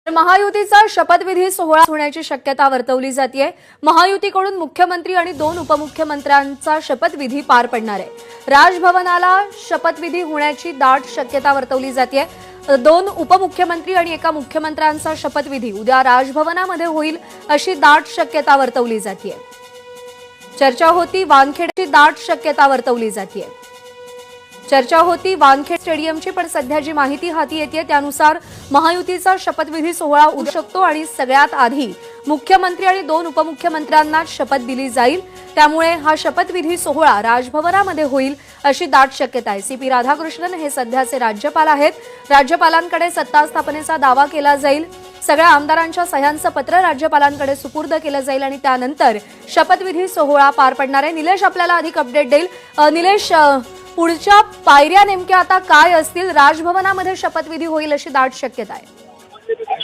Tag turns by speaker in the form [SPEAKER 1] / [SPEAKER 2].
[SPEAKER 1] महायुतीचा शपथविधी सोहळा होण्याची शक्यता वर्तवली जाते। महायुतीकडून मुख्यमंत्री आणि 2 उपमुख्यमंत्र्यांचा शपथविधी पार पडणार आहे। राजभवनाला शपथविधी होण्याची दाट शक्यता वर्तवली जाते। 2 उपमुख्यमंत्री आणि एका मुख्यमंत्र्यांचा शपथविधी उद्या राजभवनामध्ये होईल अशी दाट शक्यता वर्तवली जाते। चर्चा होती वानखेडेची दाट शक्यता वर्तवली जाते। चर्चा होती वानखेडे स्टेडियमची, पण सध्या जी माहिती हाती येते त्यानुसार महायुतीचा शपथविधी सोहळा होऊ शकतो आणि सगळ्यात आधी मुख्यमंत्री आणि 2 उपमुख्यमंत्र्यांना शपथ दिली जाईल। त्यामुळे हा शपथविधी सोहळा राजभवनामध्ये होईल अशी दाट शक्यता आहे। सीपी राधाकृष्णन हे सध्याचे राज्यपाल आहेत। राज्यपालांकडे सत्ता स्थापनेचा दावा केला जाईल। सगळ्या आमदारांच्या सह्यांचं पत्र राज्यपालांकडे सुपूर्द केलं जाईल आणि त्यानंतर शपथविधी सोहळा पार पडणार आहे। निलेश आपल्याला अधिक अपडेट देईल। निलेश, पुढच्या पायऱ्या नेमक्या आता काय असतील? राजभवनामध्ये शपथविधी होईल अशी दाट शक्यता आहे।